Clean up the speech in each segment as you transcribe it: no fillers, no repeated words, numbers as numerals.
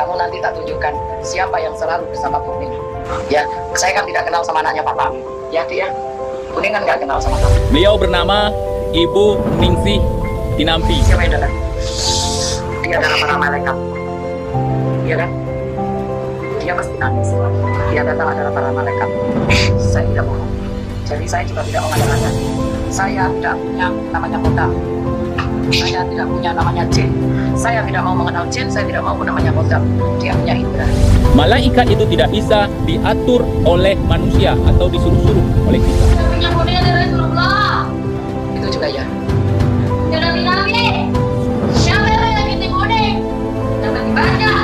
Kamu nanti tak tunjukkan siapa yang selalu bersama Kuning. Ya, saya kan tidak kenal sama anaknya Papa. Ya, dia. Kuning kan nggak kenal sama kamu. Beliau bernama Ibu Ningsih Tinampi. Siapa yang datang? Dia adalah para malaikat. Iya kan? Dia pasti nangis. Dia datang adalah para malaikat. Saya tidak bohong. Jadi saya juga tidak mengada-ngada. Saya tidak punya namanya kota. Saya tidak punya namanya jin. Saya tidak mau mengenal jin. Saya tidak mau namanya kota. Dia punya indera. Malaikat itu tidak bisa diatur oleh manusia atau disuruh-suruh oleh kita. Punya kuning dari Rasulullah. Itu juga ya. Dari Nabi. Siapa yang bikin kuning? Jangan dibaca.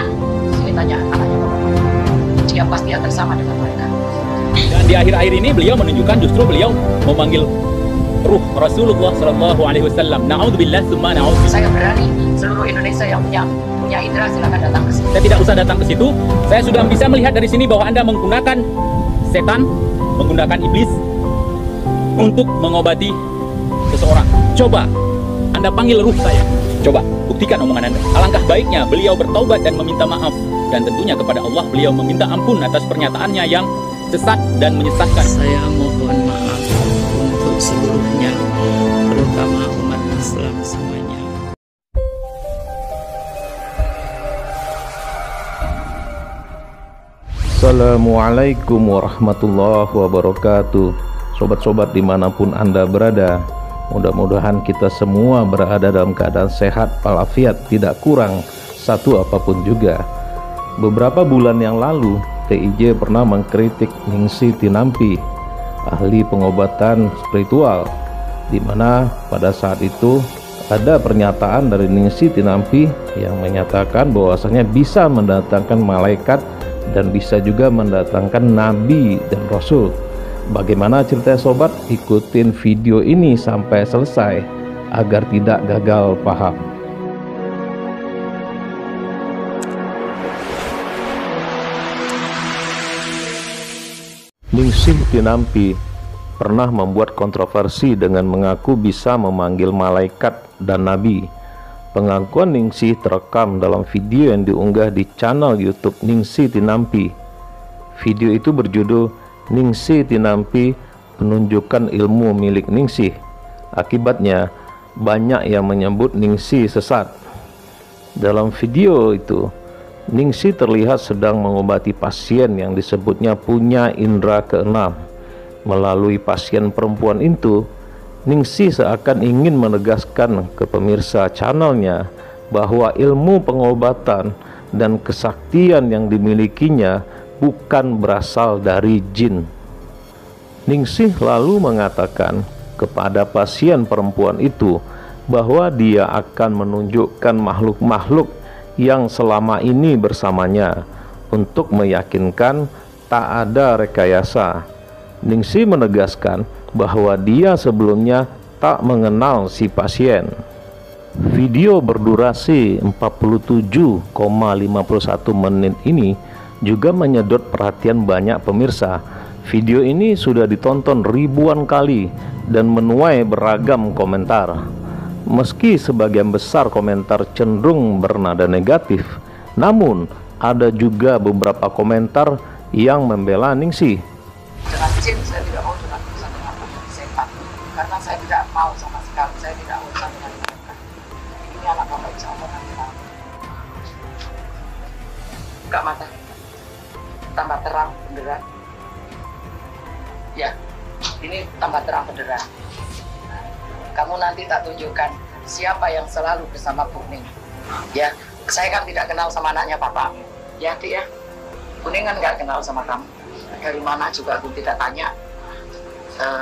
Sini tanya anaknya Bapak. Dia pasti akan sama dengan mereka. Dan di akhir-akhir ini beliau menunjukkan justru beliau memanggil ruh Rasulullah Shallallahu Alaihi Wasallam. Naudzubillah summa naudzubillah. Saya berani seluruh Indonesia yang punya indera silakan datang ke sini. Saya tidak usah datang ke situ. Saya sudah bisa melihat dari sini bahwa Anda menggunakan setan, menggunakan iblis untuk mengobati seseorang. Coba Anda panggil ruh saya. Coba buktikan omongan Anda. Alangkah baiknya beliau bertaubat dan meminta maaf. Dan tentunya kepada Allah beliau meminta ampun atas pernyataannya yang sesat dan menyesatkan. Saya mohon maaf untuk seluruhnya, terutama umat Islam semuanya. Assalamualaikum warahmatullahi wabarakatuh. Sobat-sobat dimanapun Anda berada, mudah-mudahan kita semua berada dalam keadaan sehat walafiat, tidak kurang satu apapun juga. Beberapa bulan yang lalu TIJ pernah mengkritik Ningsih Tinampi, ahli pengobatan spiritual, di mana pada saat itu ada pernyataan dari Ningsih Tinampi yang menyatakan bahwasanya bisa mendatangkan malaikat dan bisa juga mendatangkan nabi dan rasul. Bagaimana ceritanya sobat? Ikutin video ini sampai selesai agar tidak gagal paham. Ningsih Tinampi pernah membuat kontroversi dengan mengaku bisa memanggil malaikat dan nabi. Pengakuan Ningsih terekam dalam video yang diunggah di channel YouTube Ningsih Tinampi. Video itu berjudul Ningsih Tinampi menunjukkan ilmu milik Ningsih. Akibatnya banyak yang menyebut Ningsih sesat. Dalam video itu Ningsih terlihat sedang mengobati pasien yang disebutnya punya indera keenam. Melalui pasien perempuan itu, Ningsih seakan ingin menegaskan ke pemirsa channelnya bahwa ilmu pengobatan dan kesaktian yang dimilikinya bukan berasal dari jin. Ningsih lalu mengatakan kepada pasien perempuan itu bahwa dia akan menunjukkan makhluk-makhluk yang selama ini bersamanya untuk meyakinkan tak ada rekayasa. Ningsih menegaskan bahwa dia sebelumnya tak mengenal si pasien. Video berdurasi 47,51 menit ini juga menyedot perhatian banyak pemirsa. Video ini sudah ditonton ribuan kali dan menuai beragam komentar. Meski sebagian besar komentar cenderung bernada negatif, namun ada juga beberapa komentar yang membela Ningsih. Dengan jin saya tidak mau dengan urusan dengan setan, karena saya tidak mau sama sekali. Saya tidak urusan dengan mereka. Ini anak Bapak insya Allah nanti mau. Buka mata, tambah terang benderang. Ya, ini tambah terang benderang. Kamu nanti tak tunjukkan siapa yang selalu bersama Kuning. Ya, saya kan tidak kenal sama anaknya Papa. Ya, Dik ya. Kuning kan nggak kenal sama kamu. Dari mana juga aku tidak tanya.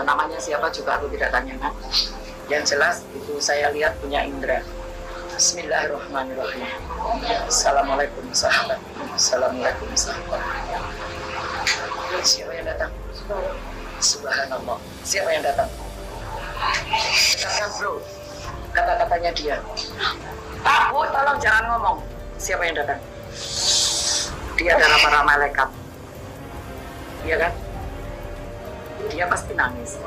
Namanya siapa juga aku tidak tanya kan. Yang jelas itu saya lihat punya indera. Bismillahirrahmanirrahim. Assalamualaikum sahabat. Assalamualaikum sahabat. Siapa yang datang? Subhanallah. Siapa yang datang? Dengarkan bro, kata-katanya dia. Pak Bu, tolong jangan ngomong. Siapa yang datang? Dia adalah para malaikat. Iya kan? Dia pasti nangis.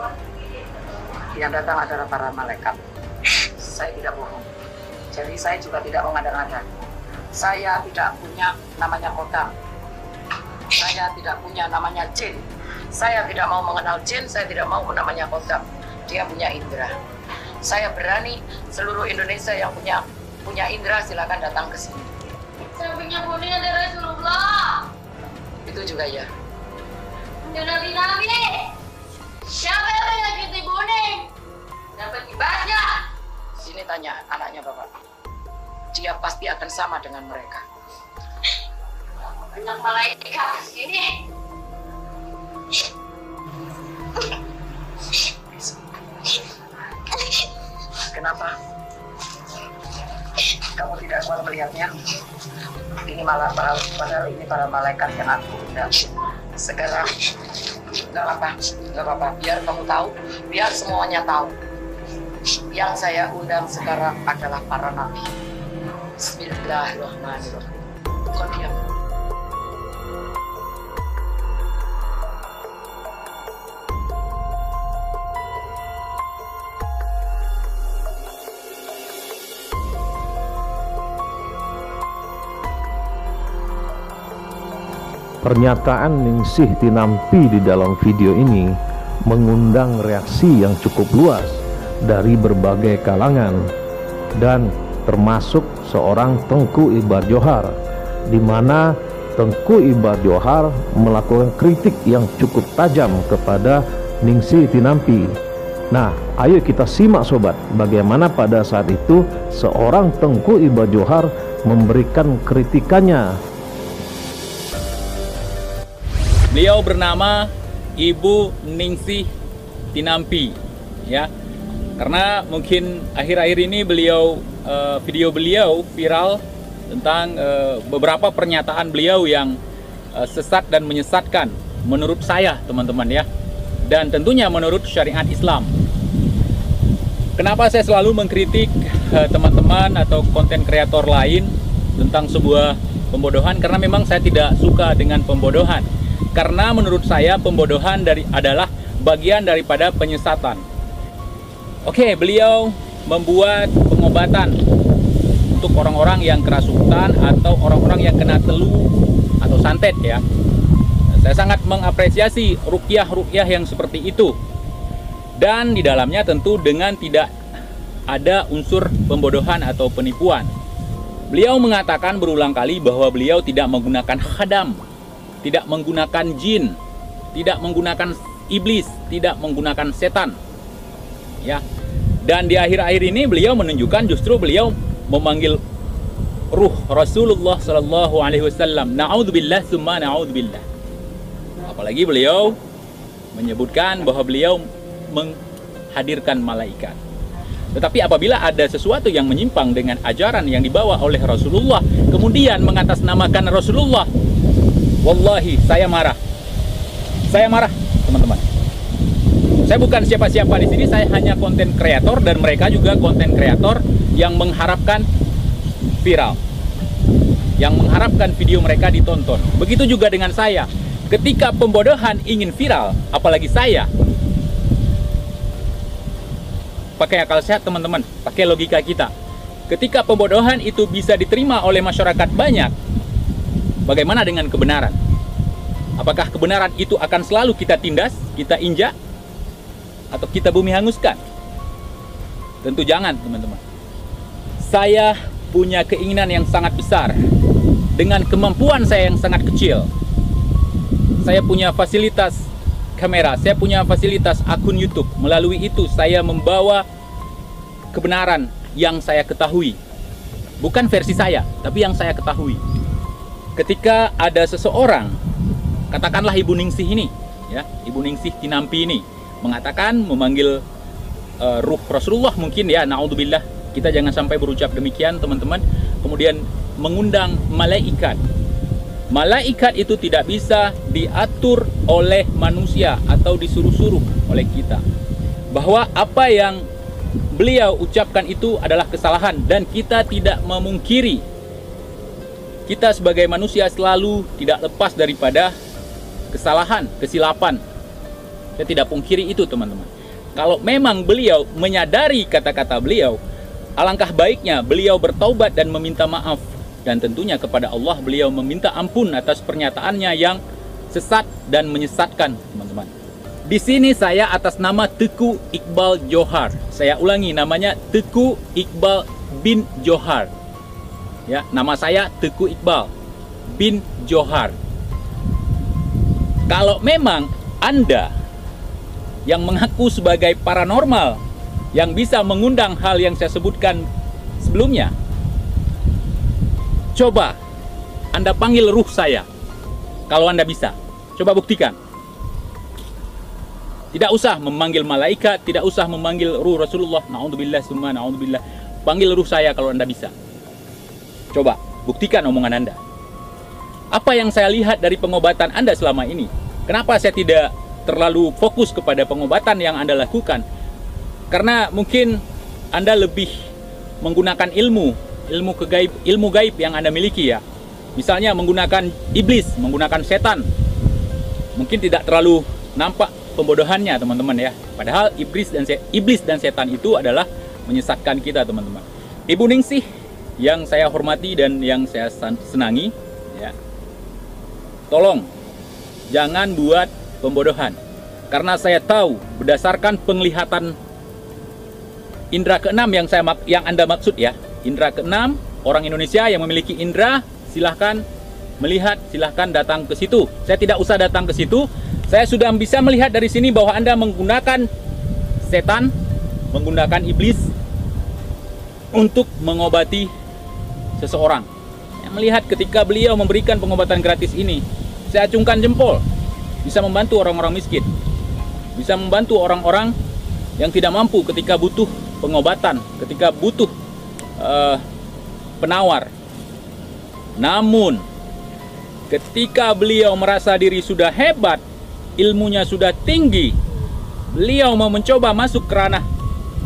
Yang datang adalah para malaikat. Saya tidak bohong. Jadi saya juga tidak mengada-ngada. Saya tidak punya namanya kodam. Saya tidak punya namanya jin. Saya tidak mau mengenal jin, saya tidak mau namanya kodam. Dia punya indera. Saya berani seluruh Indonesia yang punya indera silakan datang ke sini. Saya punya kuning ada Rasulullah. Itu juga ya. Ada nabi-nabi. Siapa yang menyakiti kuning? Dapat dibaca. Sini tanya anaknya Bapak. Dia pasti akan sama dengan mereka. Banyak malaikat di sini. Kenapa? Kamu tidak kuat melihatnya? Ini malah padahal ini para malaikat yang aku undang. Sekarang nggak apa-apa. Biar kamu tahu, biar semuanya tahu. Yang saya undang sekarang adalah para nabi. Bismillahirrahmanirrahim. Kau diam. Pernyataan Ningsih Tinampi di dalam video ini mengundang reaksi yang cukup luas dari berbagai kalangan dan termasuk seorang Tengku Ibar Johar, di mana Tengku Ibar Johar melakukan kritik yang cukup tajam kepada Ningsih Tinampi. Nah, ayo kita simak sobat, bagaimana pada saat itu seorang Tengku Ibar Johar memberikan kritikannya. Beliau bernama Ibu Ningsih Tinampi, ya. Karena mungkin akhir-akhir ini video beliau viral tentang beberapa pernyataan beliau yang sesat dan menyesatkan menurut saya, teman-teman, ya. Dan tentunya menurut syariat Islam. Kenapa saya selalu mengkritik teman-teman atau konten kreator lain tentang sebuah pembodohan? Karena memang saya tidak suka dengan pembodohan. Karena menurut saya pembodohan adalah bagian daripada penyesatan. Oke, beliau membuat pengobatan untuk orang-orang yang kerasukan atau orang-orang yang kena telu atau santet, ya. Saya sangat mengapresiasi ruqyah-ruqyah yang seperti itu. Dan di dalamnya tentu dengan tidak ada unsur pembodohan atau penipuan. Beliau mengatakan berulang kali bahwa beliau tidak menggunakan khadam, tidak menggunakan jin, tidak menggunakan iblis, tidak menggunakan setan, ya. Dan di akhir-akhir ini beliau menunjukkan justru beliau memanggil ruh Rasulullah Sallallahu Alaihi Wasallam. Naudzubillah summa naudzubillah. Apalagi beliau menyebutkan bahwa beliau menghadirkan malaikat. Tetapi apabila ada sesuatu yang menyimpang dengan ajaran yang dibawa oleh Rasulullah, kemudian mengatasnamakan Rasulullah, wallahi saya marah. Saya marah, teman-teman. Saya bukan siapa-siapa di sini, saya hanya konten kreator dan mereka juga konten kreator yang mengharapkan viral. Yang mengharapkan video mereka ditonton. Begitu juga dengan saya. Ketika pembodohan ingin viral, apalagi saya. Pakai akal sehat, teman-teman, pakai logika kita. Ketika pembodohan itu bisa diterima oleh masyarakat banyak, bagaimana dengan kebenaran? Apakah kebenaran itu akan selalu kita tindas, kita injak, atau kita bumi hanguskan? Tentu jangan, teman-teman. Saya punya keinginan yang sangat besar. Dengan kemampuan saya yang sangat kecil, saya punya fasilitas kamera, saya punya fasilitas akun YouTube. Melalui itu saya membawa kebenaran yang saya ketahui. Bukan versi saya, tapi yang saya ketahui. Ketika ada seseorang, katakanlah Ibu Ningsih ini, ya, Ibu Ningsih Tinampi ini mengatakan, memanggil ruh Rasulullah mungkin, ya, naudzubillah, kita jangan sampai berucap demikian, teman-teman. Kemudian mengundang malaikat. Malaikat itu tidak bisa diatur oleh manusia atau disuruh-suruh oleh kita. Bahwa apa yang beliau ucapkan itu adalah kesalahan dan kita tidak memungkiri. Kita sebagai manusia selalu tidak lepas daripada kesalahan, kesilapan. Saya tidak pungkiri itu, teman-teman. Kalau memang beliau menyadari kata-kata beliau, alangkah baiknya beliau bertaubat dan meminta maaf dan tentunya kepada Allah beliau meminta ampun atas pernyataannya yang sesat dan menyesatkan, teman-teman. Di sini saya atas nama Teguh Iqbal Johar. Saya ulangi, namanya Teguh Iqbal bin Johar. Ya, nama saya Teguh Iqbal bin Johar. Kalau memang Anda yang mengaku sebagai paranormal, yang bisa mengundang hal yang saya sebutkan sebelumnya, coba Anda panggil ruh saya. Kalau Anda bisa, coba buktikan. Tidak usah memanggil malaikat, tidak usah memanggil ruh Rasulullah. Na'udzubillah, summa na'udzubillah. Panggil ruh saya kalau Anda bisa. Coba buktikan omongan Anda. Apa yang saya lihat dari pengobatan Anda selama ini? Kenapa saya tidak terlalu fokus kepada pengobatan yang Anda lakukan? Karena mungkin Anda lebih menggunakan ilmu gaib yang Anda miliki ya. Misalnya menggunakan iblis, menggunakan setan. Mungkin tidak terlalu nampak pembodohannya, teman-teman ya. Padahal iblis dan setan itu adalah menyesatkan kita, teman-teman. Ibu Ningsih yang saya hormati dan yang saya senangi ya. Tolong jangan buat pembodohan. Karena saya tahu berdasarkan penglihatan indera keenam yang Anda maksud ya. Indera keenam, orang Indonesia yang memiliki indera, silahkan melihat, silahkan datang ke situ. Saya tidak usah datang ke situ. Saya sudah bisa melihat dari sini bahwa Anda menggunakan setan, menggunakan iblis untuk mengobati seseorang. Saya melihat ketika beliau memberikan pengobatan gratis ini, saya acungkan jempol. Bisa membantu orang-orang miskin, bisa membantu orang-orang yang tidak mampu ketika butuh pengobatan, ketika butuh penawar. Namun ketika beliau merasa diri sudah hebat, ilmunya sudah tinggi, beliau mau mencoba masuk ke ranah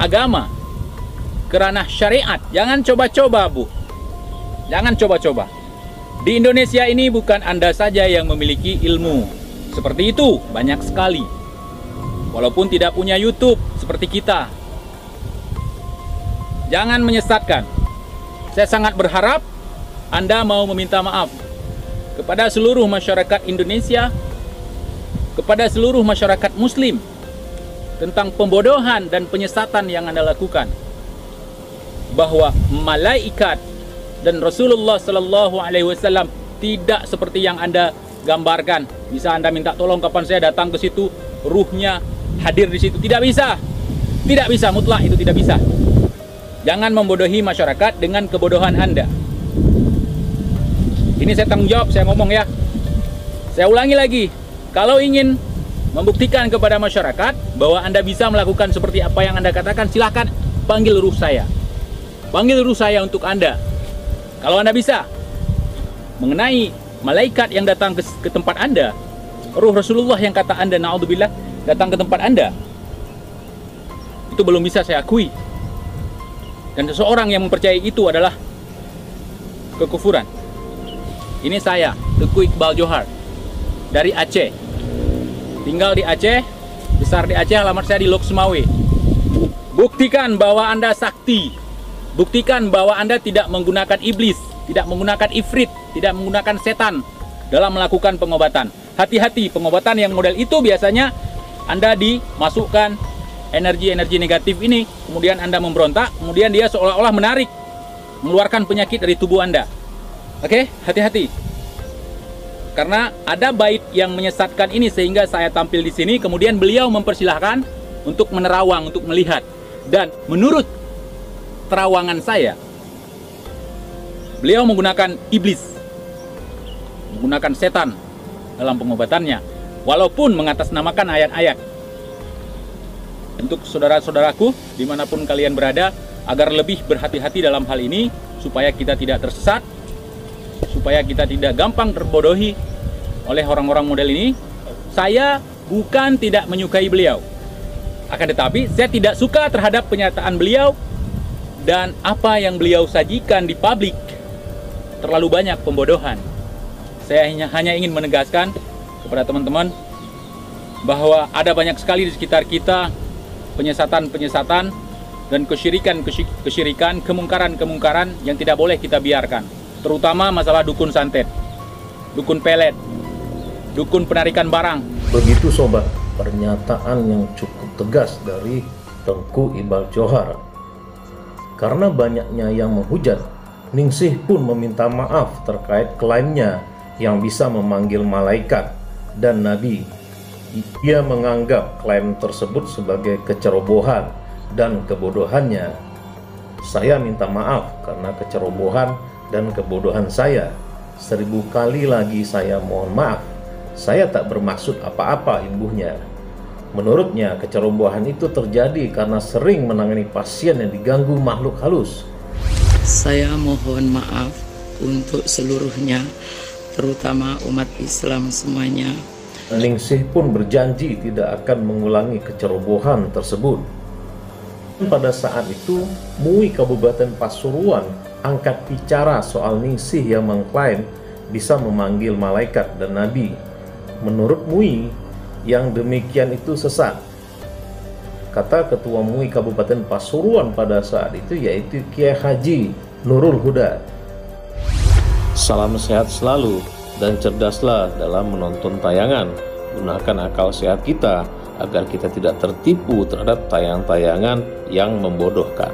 agama, ke ranah syariat. Jangan coba-coba, Bu. Jangan coba-coba. Di Indonesia ini bukan Anda saja yang memiliki ilmu seperti itu, banyak sekali. Walaupun tidak punya YouTube seperti kita. Jangan menyesatkan. Saya sangat berharap Anda mau meminta maaf kepada seluruh masyarakat Indonesia, kepada seluruh masyarakat Muslim tentang pembodohan dan penyesatan yang Anda lakukan. Bahwa malaikat dan Rasulullah Sallallahu Alaihi Wasallam tidak seperti yang Anda gambarkan. Bisa Anda minta tolong kapan saya datang ke situ, ruhnya hadir di situ. Tidak bisa. Tidak bisa, mutlak itu tidak bisa. Jangan membodohi masyarakat dengan kebodohan Anda. Ini saya tanggung jawab, saya ngomong ya. Saya ulangi lagi. Kalau ingin membuktikan kepada masyarakat bahwa Anda bisa melakukan seperti apa yang Anda katakan, silahkan panggil ruh saya. Panggil ruh saya untuk Anda. Kalau Anda bisa mengenai malaikat yang datang ke tempat Anda, ruh Rasulullah yang kata Anda, na'udzubillah, datang ke tempat Anda, itu belum bisa saya akui. Dan seseorang yang mempercayai itu adalah kekufuran. Ini saya, Teguh Iqbal Johar, dari Aceh. Tinggal di Aceh, besar di Aceh, alamat saya di Lok Sumawe. Buktikan bahwa Anda sakti. Buktikan bahwa Anda tidak menggunakan iblis, tidak menggunakan ifrit, tidak menggunakan setan dalam melakukan pengobatan. Hati-hati, pengobatan yang model itu biasanya Anda dimasukkan energi-energi negatif ini, kemudian Anda memberontak, kemudian dia seolah-olah menarik, mengeluarkan penyakit dari tubuh Anda. Oke, hati-hati. Karena ada bait yang menyesatkan ini sehingga saya tampil di sini, kemudian beliau mempersilahkan untuk menerawang, untuk melihat. Dan menurut terawangan saya, beliau menggunakan iblis, menggunakan setan dalam pengobatannya, walaupun mengatasnamakan ayat-ayat. Untuk saudara-saudaraku dimanapun kalian berada, agar lebih berhati-hati dalam hal ini, supaya kita tidak tersesat, supaya kita tidak gampang terbodohi oleh orang-orang model ini. Saya bukan tidak menyukai beliau, akan tetapi saya tidak suka terhadap pernyataan beliau dan apa yang beliau sajikan di publik. Terlalu banyak pembodohan. Saya hanya ingin menegaskan kepada teman-teman bahwa ada banyak sekali di sekitar kita penyesatan-penyesatan dan kesyirikan, kemungkaran-kemungkaran yang tidak boleh kita biarkan. terutama masalah dukun santet, dukun pelet, dukun penarikan barang. Begitu sobat, pernyataan yang cukup tegas dari Tengku Iqbal Johar. Karena banyaknya yang menghujat, Ningsih pun meminta maaf terkait klaimnya yang bisa memanggil malaikat dan nabi. Ia menganggap klaim tersebut sebagai kecerobohan dan kebodohannya. Saya minta maaf karena kecerobohan dan kebodohan saya. 1000 kali lagi saya mohon maaf. Saya tak bermaksud apa-apa, imbuhnya. Menurutnya, kecerobohan itu terjadi karena sering menangani pasien yang diganggu makhluk halus. Saya mohon maaf untuk seluruhnya, terutama umat Islam semuanya. Ningsih pun berjanji tidak akan mengulangi kecerobohan tersebut. Pada saat itu, MUI Kabupaten Pasuruan angkat bicara soal Ningsih yang mengklaim bisa memanggil malaikat dan nabi. Menurut MUI, yang demikian itu sesat. Kata Ketua MUI Kabupaten Pasuruan pada saat itu, yaitu Kiai Haji Nurul Huda. Salam sehat selalu dan cerdaslah dalam menonton tayangan. Gunakan akal sehat kita agar kita tidak tertipu terhadap tayangan-tayangan yang membodohkan.